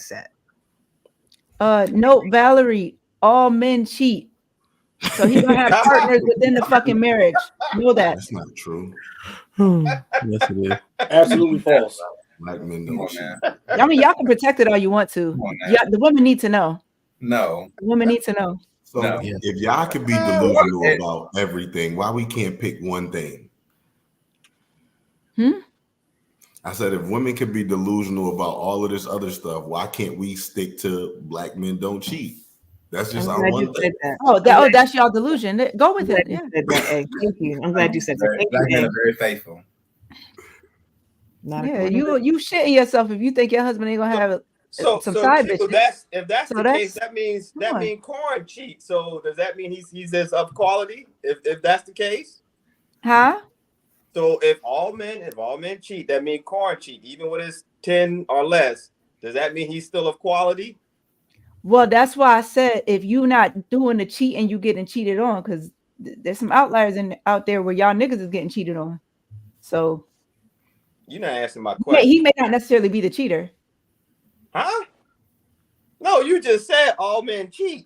that. No, Valerie, all men cheat. So he gonna have partners within the fucking marriage. Know that. That's not true. Yes, it is. Absolutely false. Black men Come don't on, cheat. man. I mean, y'all can protect it all you want to. Come on, man. Yeah, the women need to know. No. The women need to know. So No. if y'all could be delusional about everything, why we can't pick one thing? I said if women could be delusional about all of this other stuff, why can't we stick to black men don't cheat? That's just our one thing. That's y'all delusion. Go with it. Yeah. Thank you. I'm glad you said that. Thank Black men you. are very faithful. Yeah, you shitting yourself if you think your husband ain't gonna have some side bitches. If that's the case, that means Corn cheats. So does that mean he's as of quality? If that's the case, huh? So if all men cheat, that means Corn cheat, even with his 10 or less. Does that mean he's still of quality? Well, that's why I said if you not doing the cheating, you getting cheated on, because there's some outliers out there where y'all niggas is getting cheated on. So you're not answering my question. He may not necessarily be the cheater. Huh? No, you just said all men cheat.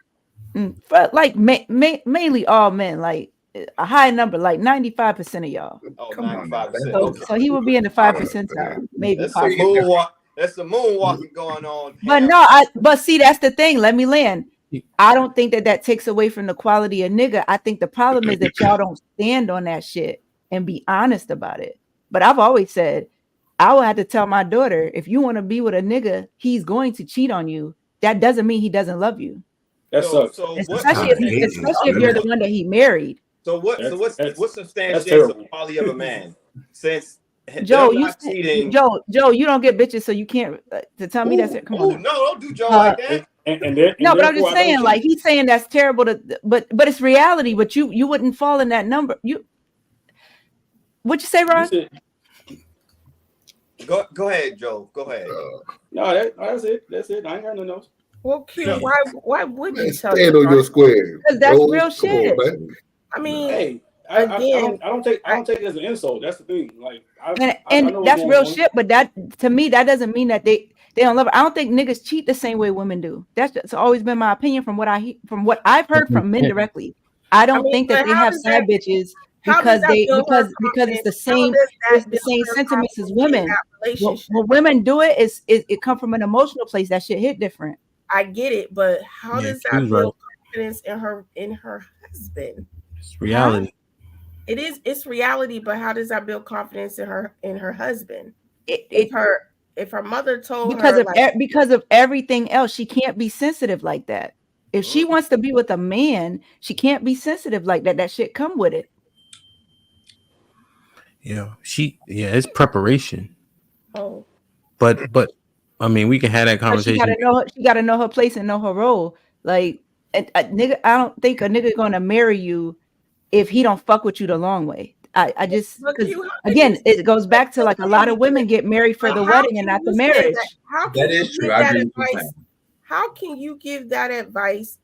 But like mainly all men, like a high number, like 95% of y'all. Oh, 95%. So he would be in the 5%, maybe. That's the moonwalking going on. But no, but see, that's the thing. Let me land. I don't think that takes away from the quality of nigga. I think the problem is that y'all don't stand on that shit and be honest about it. But I've always said, I will have to tell my daughter, if you want to be with a nigga, he's going to cheat on you. That doesn't mean he doesn't love you. That sucks. Especially if you're the one that he married. So what's substantiates the quality of a man? Since Joe, you don't get bitches, so you can't to tell me that's it. Come on. No, don't do Joe like that. But I'm just saying, like he's saying that's terrible but it's reality. But you wouldn't fall in that number. What'd you say, Ron? Go ahead, Joe. Go ahead. No, that's it. That's it. I ain't got no notes. Well, Q, why wouldn't you tell stand on your square? Because that's real shit. I mean, hey, I don't take it as an insult. That's the thing. Like, and that's real shit. But that to me, that doesn't mean that they don't love it. I don't think niggas cheat the same way women do. That's always been my opinion from what I've heard from men directly. I don't think that they have side bitches because it's the same sentiments as women. When women do it, it come from an emotional place. That shit hit different. I get it, but how does that build confidence in her husband? It's reality. It's reality, but how does that build confidence in her husband? If her mother told her because of everything else, she can't be sensitive like that. If she wants to be with a man, she can't be sensitive like that. That shit come with it. It's preparation. Oh. But I mean, we can have that conversation. She gotta know her place and know her role. Like a nigga, I don't think a nigga gonna marry you if he don't fuck with you the long way. I just again, it goes back to like a lot of women get married for the wedding and not the marriage. That is true. How can you give that advice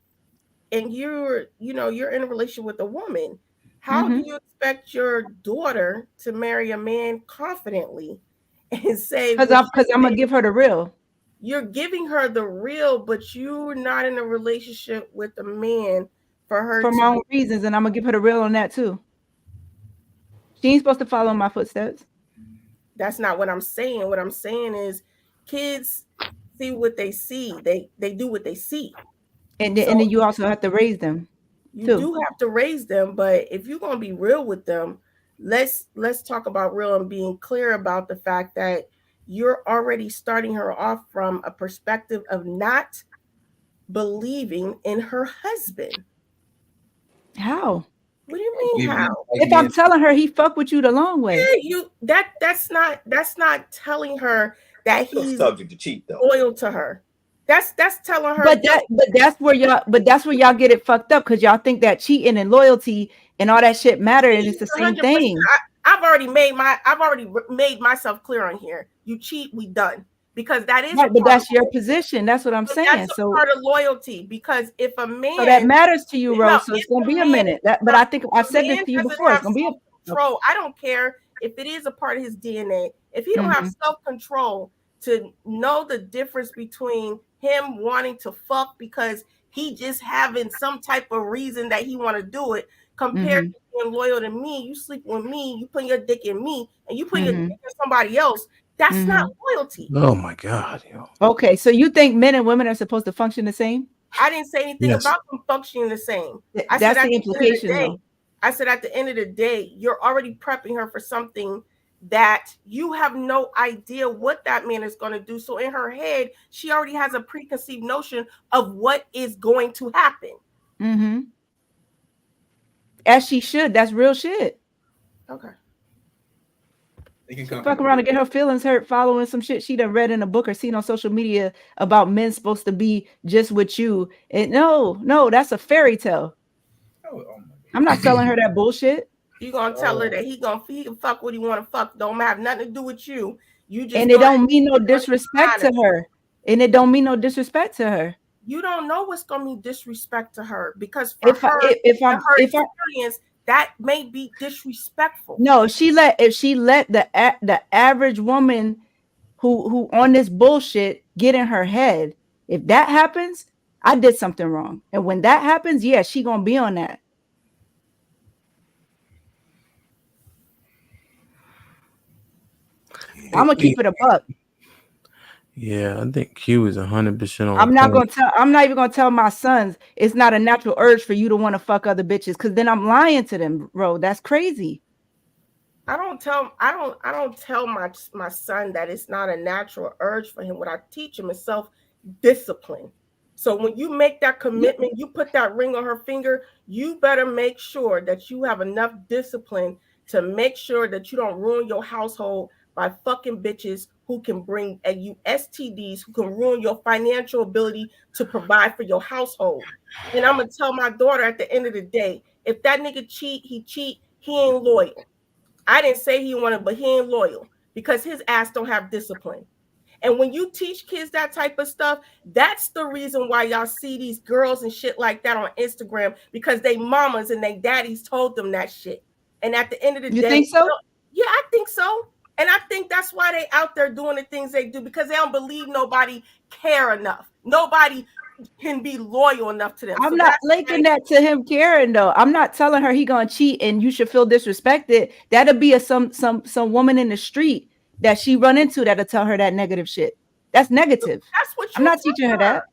and you're in a relationship with a woman? How do you expect your daughter to marry a man confidently and say because I'm gonna give her the real? You're giving her the real, but you're not in a relationship with a man for my own reasons, and I'm gonna give her the real on that too. She ain't supposed to follow in my footsteps. That's not what I'm saying. What I'm saying is kids see what they see. They do what they see. And then you also have to raise them. You do have to raise them, but if you're gonna be real with them, let's talk about real and being clear about the fact that you're already starting her off from a perspective of not believing in her husband. How? What do you mean how? If I'm telling her he fuck with you the long way. Yeah, that's not telling her that he's subject to cheat though. Loyal to her. That's telling her. But that's where y'all get it fucked up because y'all think that cheating and loyalty and all that shit matter and it's the same thing. I've already made myself clear on here. You cheat, we done. Because that is right, but that's your position. That's what I'm saying. That's a part of loyalty. Because if a man that matters to you, Rose, so it's gonna be a minute. But I think I've said this to you before. It's gonna be control. I don't care if it is a part of his DNA. If he don't have self-control, to know the difference between him wanting to fuck because he just having some type of reason that he want to do it, compared to being loyal to me. You sleep with me, you put your dick in me, and you put your dick in somebody else. That's not loyalty. Oh my God. Yo. Okay, so you think men and women are supposed to function the same? I didn't say anything about them functioning the same. That's the implication, though. I said at the end of the day, you're already prepping her for something that you have no idea what that man is going to do. So in her head, she already has a preconceived notion of what is going to happen. As she should. That's real shit. Okay. She fuck around and get her feelings hurt following some shit she done read in a book or seen on social media about men supposed to be just with you. And no, that's a fairy tale. I'm not telling her that bullshit. You gonna tell her that he can fuck what he want to fuck. Don't have nothing to do with you. You just and it don't mean no disrespect to her. And it don't mean no disrespect to her. You don't know what's gonna be disrespect to her because for if her experience, that may be disrespectful. No, if she let the average woman who on this bullshit get in her head, if that happens, I did something wrong. And when that happens, yeah, she gonna be on that. I'm gonna keep it a buck. Yeah, I think Q is 100% on. I'm not even gonna tell my sons it's not a natural urge for you to want to fuck other bitches, because then I'm lying to them, bro. That's crazy. I don't tell my son that it's not a natural urge for him. What I teach him is self-discipline. So when you make that commitment, you put that ring on her finger, you better make sure that you have enough discipline to make sure that you don't ruin your household by fucking bitches who can bring you STDs, who can ruin your financial ability to provide for your household. And I'm gonna tell my daughter at the end of the day, if that nigga cheat, he ain't loyal. I didn't say he wanted, but he ain't loyal because his ass don't have discipline. And when you teach kids that type of stuff, that's the reason why y'all see these girls and shit like that on Instagram, because they mamas and they daddies told them that shit. And at the end of the day, you think so? Yeah, I think so. And I think that's why they out there doing the things they do, because they don't believe nobody care enough. Nobody can be loyal enough to them. I'm not linking that to him caring, though. I'm not telling her he gonna cheat and you should feel disrespected. That'll be some woman in the street that she run into that'll tell her that negative shit. That's negative. That's what I'm not teaching her that.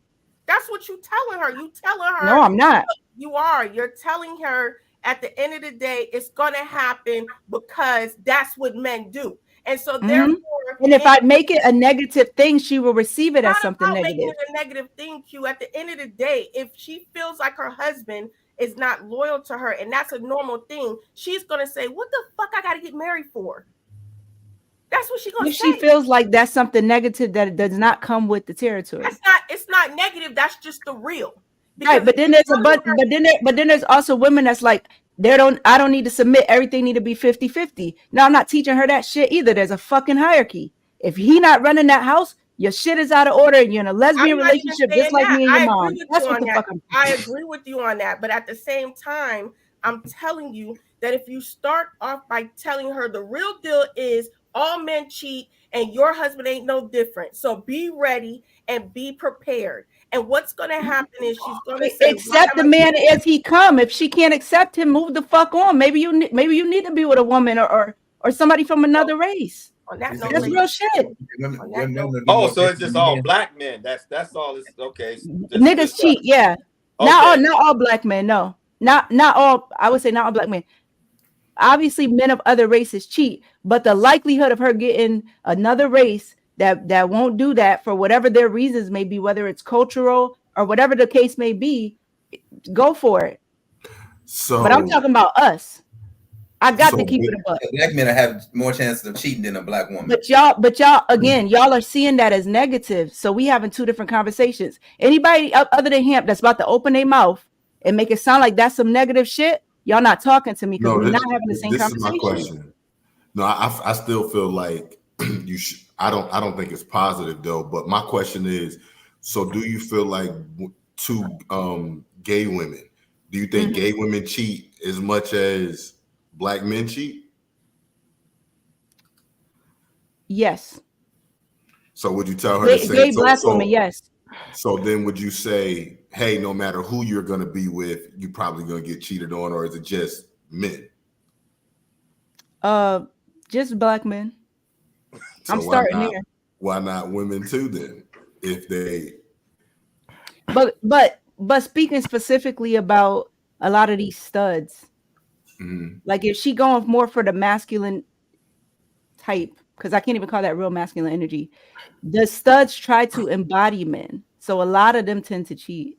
That's what you telling her. You telling her. No, I'm not. You are. You're telling her at the end of the day, it's gonna happen because that's what men do. And so therefore, and if I make it a negative thing, she will receive it as something negative. Making it a negative thing, Q. At the end of the day, if she feels like her husband is not loyal to her, and that's a normal thing, she's gonna say, "What the fuck I gotta get married for?" That's what she's gonna say. If she feels like that's something negative that does not come with the territory. It's not negative. That's just the real. Right, but then there's also women that's like, I don't need to submit. Everything need to be 50-50. No, I'm not teaching her that shit either. There's a fucking hierarchy. If he not running that house, your shit is out of order and you're in a lesbian relationship just like me and your mom. That's what the fuck I agree with you on that. But at the same time, I'm telling you that if you start off by telling her the real deal is all men cheat and your husband ain't no different. So be ready and be prepared. And what's going to happen is she's going to say, accept the man as he come. If she can't accept him, move the fuck on. Maybe you need to be with a woman or somebody from another race. That's real shit. Oh, so it's just all black men. That's all. It's okay. Niggas cheat, yeah. Okay. Not all black men. No, not all. I would say not all black men. Obviously, men of other races cheat, but the likelihood of her getting another race that won't do that for whatever their reasons may be, whether it's cultural or whatever the case may be, go for it. So, but I'm talking about us. I got to keep it a buck. Black men have more chances of cheating than a black woman. But y'all again, y'all are seeing that as negative. So we having two different conversations. Anybody other than him that's about to open their mouth and make it sound like that's some negative shit, y'all not talking to me because we're not having the same conversation. This is my question. No, I still feel like you should. I don't think it's positive though. But my question is, so do you feel like two gay women? Do you think gay women cheat as much as black men cheat? Yes. So would you tell her the same? Gay black woman, yes. So then would you say, hey, no matter who you're going to be with, you're probably going to get cheated on, or is it just men? Just black men. So I'm starting there. Why not women too then? If they But speaking specifically about a lot of these studs, like if she going more for the masculine type, because I can't even call that real masculine energy, the studs try to embody men. So a lot of them tend to cheat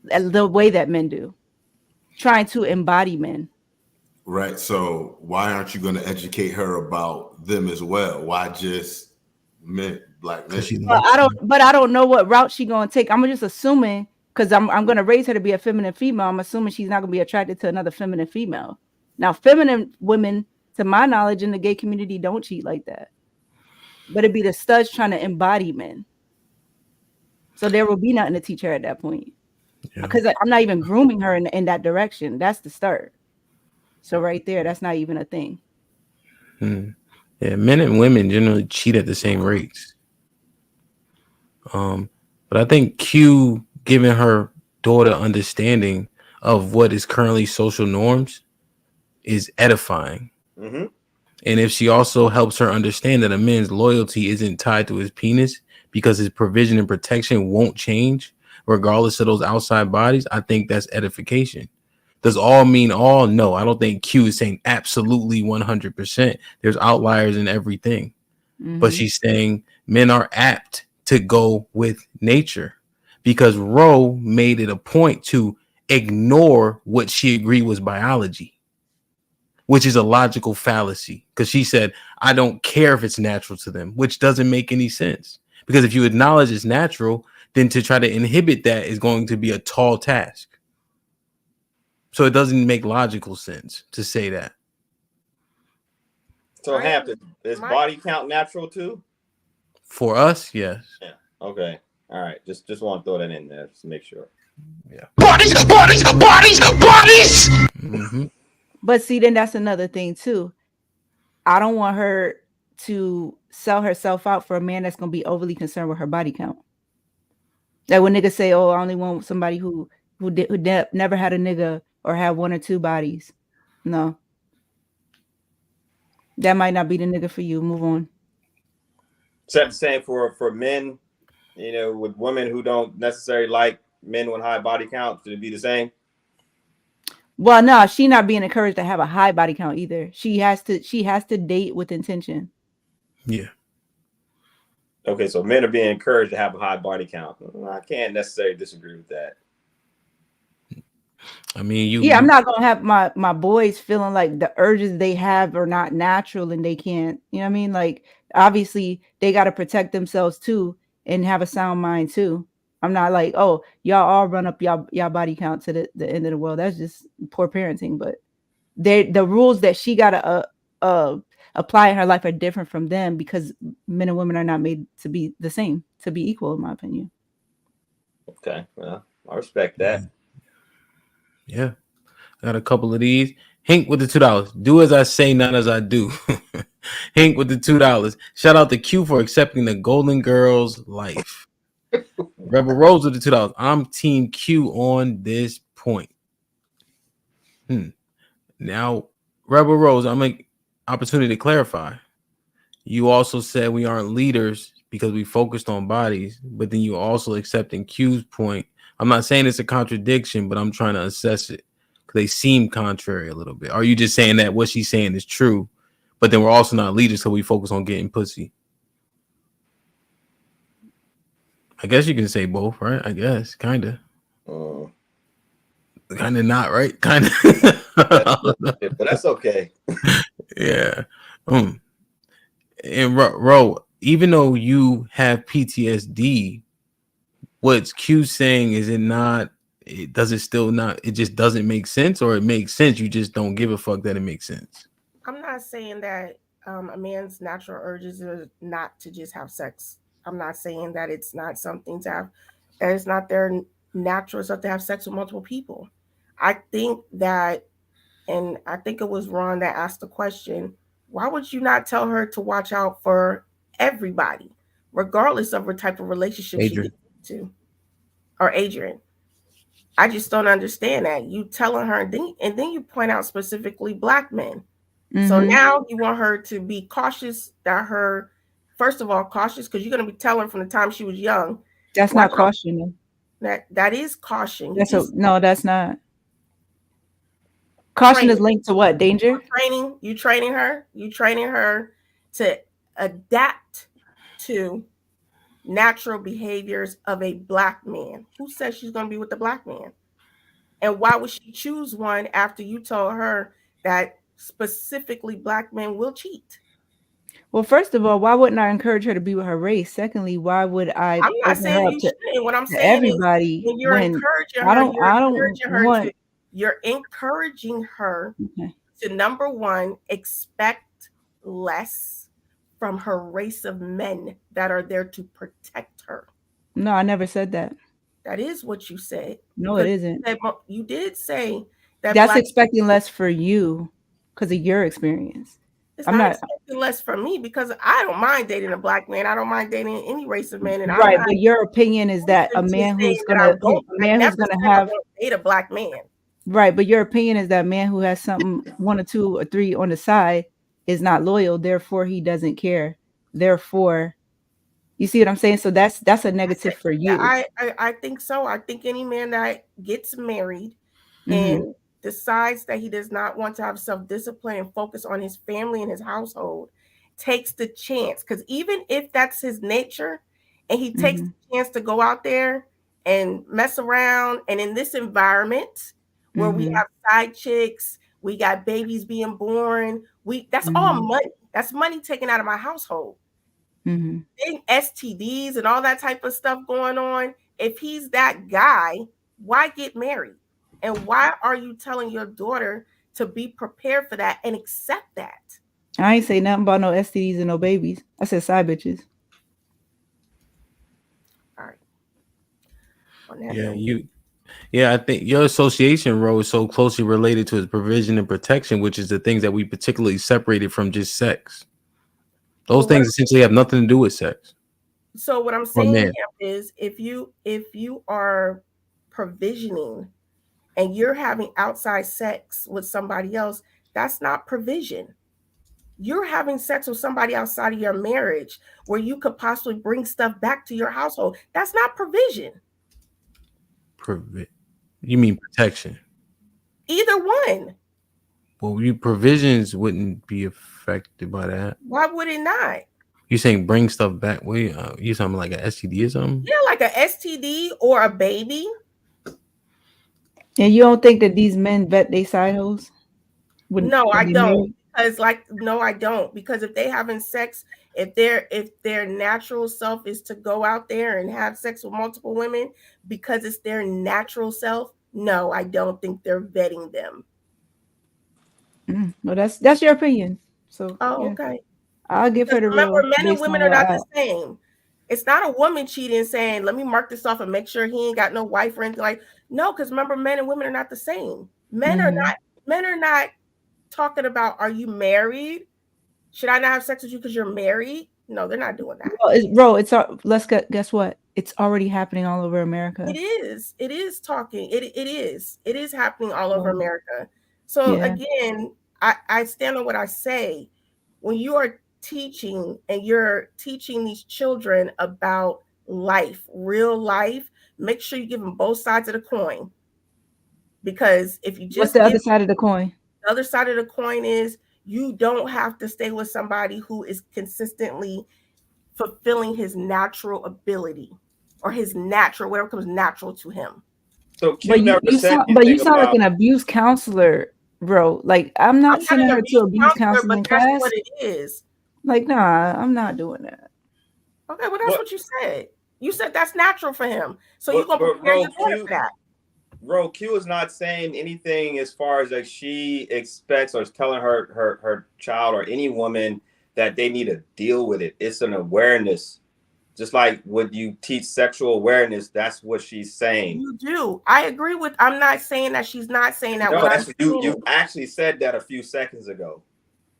the way that men do, trying to embody men. Right. So why aren't you going to educate her about them as well? Why just men, black men? But I don't know what route she's gonna take. I'm just assuming, because I'm gonna raise her to be a feminine female. I'm assuming she's not gonna be attracted to another feminine female. Now, feminine women, to my knowledge, in the gay community, don't cheat like that. But it'd be the studs trying to embody men. So there will be nothing to teach her at that point. Because I'm not even grooming her in that direction. That's the start. So right there, that's not even a thing. Yeah, men and women generally cheat at the same rates. But I think Q giving her daughter understanding of what is currently social norms is edifying. And if she also helps her understand that a man's loyalty isn't tied to his penis because his provision and protection won't change regardless of those outside bodies, I think that's edification. Does all mean all? No, I don't think Q is saying absolutely 100%. There's outliers in everything. But she's saying men are apt to go with nature because Roe made it a point to ignore what she agreed was biology, which is a logical fallacy, because she said, I don't care if it's natural to them, which doesn't make any sense. Because if you acknowledge it's natural, then to try to inhibit that is going to be a tall task. So it doesn't make logical sense to say that. So Hampton, is body count natural too? For us, yes. Yeah. Okay. All right. Just want to throw that in there just to make sure. Yeah. Bodies. But see, then that's another thing too. I don't want her to sell herself out for a man that's going to be overly concerned with her body count. Like when niggas say, oh, I only want somebody who never had a nigga or had one or two bodies. No. That might not be the nigga for you. Move on. Except saying for men, you know, with women who don't necessarily like men with high body counts, should it be the same? Well, no, she not being encouraged to have a high body count either. She has to date with intention. Yeah. Okay, so men are being encouraged to have a high body count. I can't necessarily disagree with that. I mean, I'm not gonna have my boys feeling like the urges they have are not natural and they can't, you know what I mean? Like obviously they got to protect themselves too and have a sound mind too. I'm not like, oh, y'all all run up y'all body count to the end of the world. That's just poor parenting. But the rules that she gotta apply in her life are different from them because men and women are not made to be the same, to be equal, in my opinion. Okay, well, I respect that. Yeah, I got a couple of these. Hink with the $2. Do as I say, not as I do. Hink with the $2. Shout out to Q for accepting the Golden Girls life. Rebel Rose with the $2. I'm Team Q on this point. Now, Rebel Rose, I'm an opportunity to clarify. You also said we aren't leaders because we focused on bodies, but then you also accepting Q's point. I'm not saying it's a contradiction, but I'm trying to assess it because they seem contrary a little bit. Are you just saying that what she's saying is true, but then we're also not leaders because we focus on getting pussy? I guess you can say both, right? I guess, kind of. Kind of not, right? Kind of. But that's okay. Yeah. And Ro, even though you have PTSD, what's Q saying is it just doesn't make sense, or it makes sense, you just don't give a fuck that it makes sense? I'm not saying that a man's natural urges are not to just have sex. I'm not saying that it's not something to have, that it's not their natural stuff to have sex with multiple people. I think that, and I think it was Ron that asked the question, why would you not tell her to watch out for everybody? regardless of what type of relationship Adrian. she gets into. Or Adrian. I just don't understand that. You telling her, and then you point out specifically Black men. So now you want her to be cautious that her, first of all, cautious because you're going to be telling her from the time she was young. That's not caution. That is caution. No, that's not. Caution is linked to what? Danger? You training her to adapt to natural behaviors of a Black man. Who says she's going to be with the Black man? And why would she choose one after you told her that specifically Black men will cheat? Well, first of all, why wouldn't I encourage her to be with her race? Secondly, why would I? I'm not saying you shouldn't. What I'm saying everybody, is when you're encouraging her to, number one, expect less from her race of men that are there to protect her. No, I never said that. That is what you said. No, it isn't. You did say that. That's expecting less for you because of your experience. I'm not expecting less from me because I don't mind dating a Black man. I don't mind dating any race of men. And right, but your opinion is that a man who's gonna have date a Black man. Right, but your opinion is that a man who has something 1 or 2 or 3 on the side is not loyal. Therefore, he doesn't care. Therefore, you see what I'm saying? So that's a negative for you. I think so. I think any man that gets married and decides that he does not want to have self-discipline and focus on his family and his household takes the chance, because even if that's his nature and he takes the chance to go out there and mess around, and in this environment where we have side chicks, we got babies being born, that's all money. That's money taken out of my household. STDs and all that type of stuff going on. If he's that guy, why get married? And why are you telling your daughter to be prepared for that and accept that? I ain't say nothing about no STDs and no babies. I said side bitches. All right. I think your association role is so closely related to its provision and protection, which is the things that we particularly separated from just sex. Those things essentially have nothing to do with sex. So what I'm saying is if you are provisioning and you're having outside sex with somebody else, that's not provision. You're having sex with somebody outside of your marriage where you could possibly bring stuff back to your household. That's not provision. You mean protection? Either one. Well, provisions wouldn't be affected by that. Why would it not? You saying bring stuff back? Wait, you something like an STD or something? Yeah, like a STD or a baby. And you don't think that these men vet their side hoes? No, I don't. Because I don't. Because if they having sex, if their natural self is to go out there and have sex with multiple women because it's their natural self, no, I don't think they're vetting them. Well, that's your opinion. So okay. I'll give her the real. Remember, men and women are not the same. It's not a woman cheating saying, let me mark this off and make sure he ain't got no wife or anything like. No, because remember, men and women are not the same. Men are not talking about, are you married? Should I not have sex with you because you're married? No, they're not doing that. Well, guess what? It's already happening all over America. It is. It is talking. It is. It is happening all over America. So again, I stand on what I say. When you are teaching and you're teaching these children about life, real life, make sure you give them both sides of the coin. Because if you just what's the other side of the coin? The other side of the coin is you don't have to stay with somebody who is consistently fulfilling his natural ability or his natural, whatever comes natural to him. So you sound like an abuse counselor, bro. Like I'm not sending her to abuse counseling class. That's what it is. Like, nah, I'm not doing that. Okay, well, that's what you said. You said that's natural for him. So you're gonna prepare your daughter for that. Bro, Q is not saying anything as far as like she expects or is telling her child or any woman that they need to deal with it. It's an awareness. Just like when you teach sexual awareness, that's what she's saying. You do. I agree with. I'm not saying that she's not saying that. No, you actually said that a few seconds ago.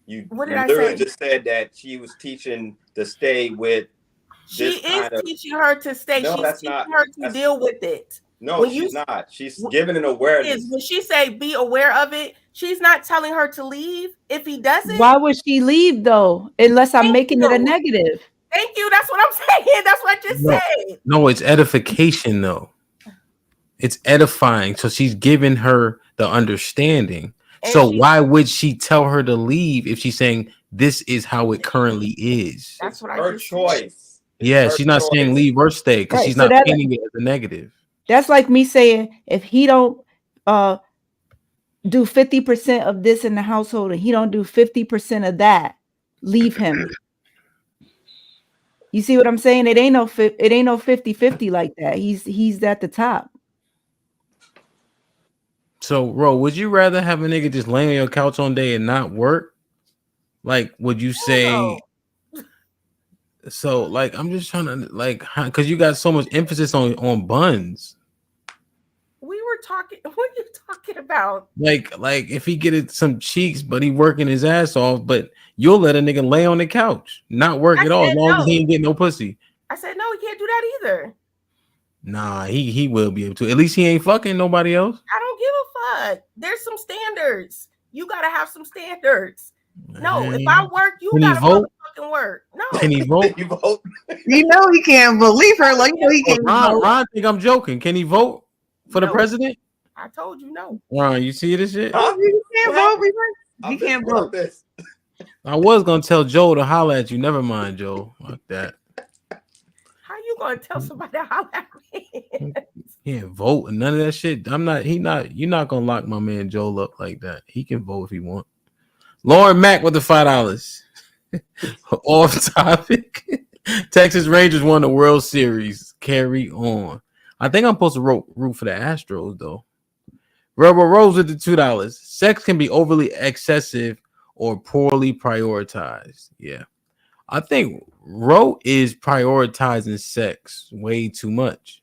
You literally just said that she was teaching to stay with She this is kind of teaching her to stay. No, She's that's teaching not. her to That's, deal with it. no, When she's you- not. She's giving an awareness. When she say be aware of it, she's not telling her to leave. If he doesn't, Why would she leave though? Unless I'm Thank making it a you. negative. Thank you. That's what I'm saying. That's what I just said. No, it's edification though. It's edifying. So she's giving her the understanding. And So why would she tell her to leave if she's saying this is how it currently is? That's what I Her just choice. said. Yeah, Her she's not choice. saying leave or stay because Right, she's so not that- painting it as a negative. That's like me saying if he don't do 50% of this in the household and he don't do 50% of that, leave him. You see what I'm saying? It ain't no 50-50 like that. He's at the top. So, Ro, would you rather have a nigga just lay on your couch all day and not work? Like, would you say? No. So, like, I'm just trying to because you got so much emphasis on buns. We were talking. What are you talking about? Like if he get some cheeks, but he working his ass off, but you'll let a nigga lay on the couch, not work I at all, as said long no. as he ain't getting no pussy. I said no. He can't do that either. Nah, he will be able to. At least he ain't fucking nobody else. I don't give a fuck. There's some standards. You gotta have some standards. No, if I work, you Can he gotta vote? motherfucking work. No. Can he vote? You vote. You know he can't believe her. Like, you know he can't vote. Ron think I'm joking. Can he vote for the No. president? I told you no. Ron, you see this shit? Huh? He can't What vote. He I'm can't just about vote. this. I was gonna tell Joe to holler at you. Never mind, Joe. Like that. How you gonna tell somebody to holler at me? Can't vote and none of that shit. You're not gonna lock my man Joel up like that. He can vote if he want. Lauren Mack with the $5. Off topic. Texas Rangers won the World Series. Carry on. I think I'm supposed to root for the Astros though. Rebel Rose with the $2. Sex can be overly excessive or poorly prioritized. Yeah. I think Ro is prioritizing sex way too much.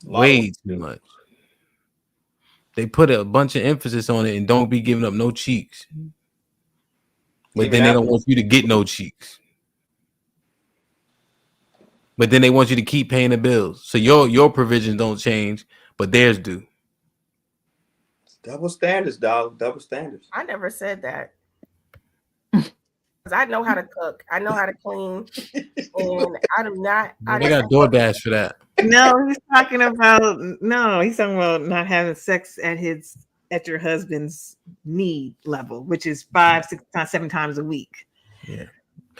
Way too much. They put a bunch of emphasis on it and don't be giving up no cheeks. But Even then they after- don't want you to get no cheeks. But then they want you to keep paying the bills. So your provisions don't change, but theirs do. Double standards, dog. Double standards. I never said that. 'Cause I know how to cook. I know how to clean. And I do not. They got DoorDash for that. No, he's talking about not having sex at your husband's need level, which is 5, 6 times, 7 times a week. Yeah.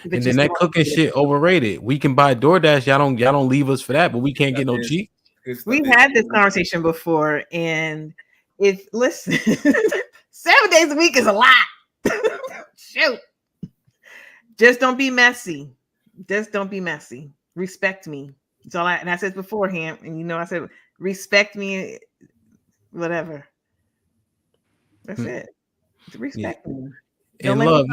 But And then that cooking shit overrated. We can buy DoorDash. Y'all don't leave us for that, but we can't get no cheap. We've had this conversation before, and listen, 7 days a week is a lot. Shoot. Just don't be messy. Just don't be messy. Respect me. So I said beforehand, and I said respect me, whatever. That's it. Respect me. And love,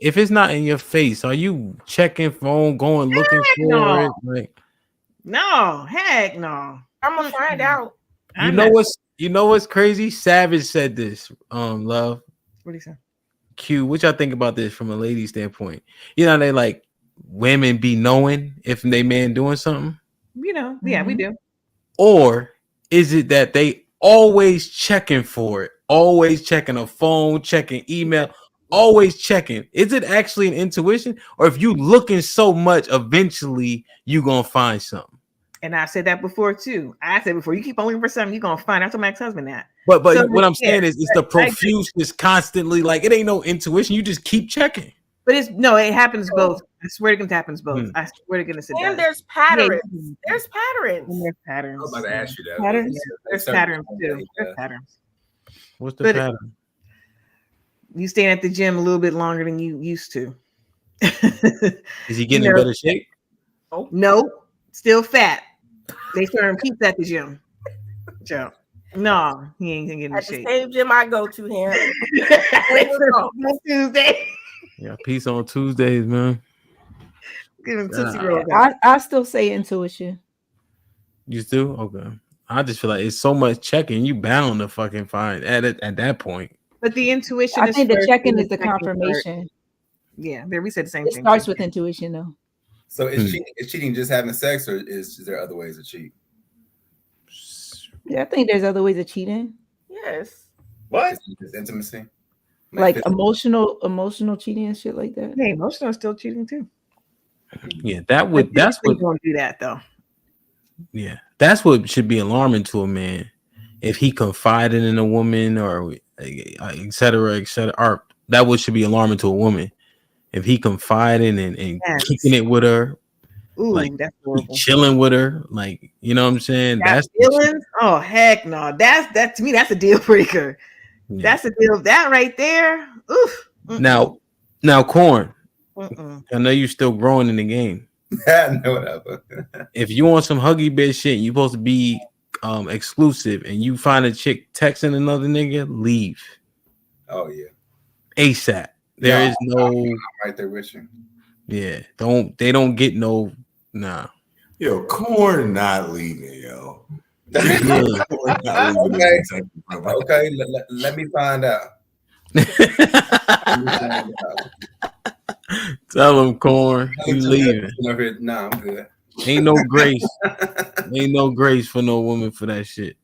if it's not in your face, are you checking phone, going looking for no. it? Like, no, heck no. I'm gonna find out. You know what's crazy? Savage said this. Love. What do you say? Q, what y'all think about this from a lady standpoint? They like women be knowing if they man doing something. Yeah, we do. Or is it that they always checking for it, always checking a phone, checking email, always checking? Is it actually an intuition, or if you looking so much, eventually you gonna find something? And I said that before too. I said before, you keep on looking for something, you're gonna find out. I told my ex-husband that. But what I'm saying is, it's the profuse is constantly like it ain't no intuition. You just keep checking. But it happens both. I swear to goodness, it happens both. I swear to goodness, it does. And there's patterns. Yeah. There's patterns. And there's patterns. I was about to ask you that. Patterns. There's patterns too. Yeah. There's patterns. What's the But pattern? You staying at the gym a little bit longer than you used to. Is he getting in better shape? No, still fat. They serving pizza at the gym. Joe. No, he ain't gonna get in At shape. the same gym I go to here. On Tuesday. Yeah, peace on Tuesdays, man. Give him Tootsie Roll. I still say intuition. You still? Okay. I just feel like it's so much checking. You bound to fucking find at that point. But the intuition I is think the first, check-in and is the second part. confirmation. Yeah, there we said the same It thing. starts with intuition, though. So is cheating just having sex, or is there other ways to cheat? Yeah, I think there's other ways of cheating. Yes. What? Is intimacy? Like emotional cheating and shit like that. Hey, emotional is still cheating too. Yeah, that's what don't do that though. Yeah, that's what should be alarming to a man. If he confided in a woman or et cetera, or that would should be alarming to a woman. If he confided and Yes. kicking it with her, Ooh, like that's horrible. chilling with her, like, you know what I'm saying? That's feelings. Oh heck no! That to me, that's a deal breaker. Yeah. That's a deal. That right there. Oof. Now, Corn. I know you're still growing in the game. No, whatever. If you want some huggy bitch shit, you're supposed to be exclusive, and you find a chick texting another nigga, leave. Oh yeah. ASAP. There is no. I'm right there with you. Yeah. They don't get no. Nah. Yo, Corn not leaving, yo. Okay. Let me find out. Tell him, Corn, you leaving. Nah, I'm good. Ain't no grace. Ain't no grace for no woman for that shit.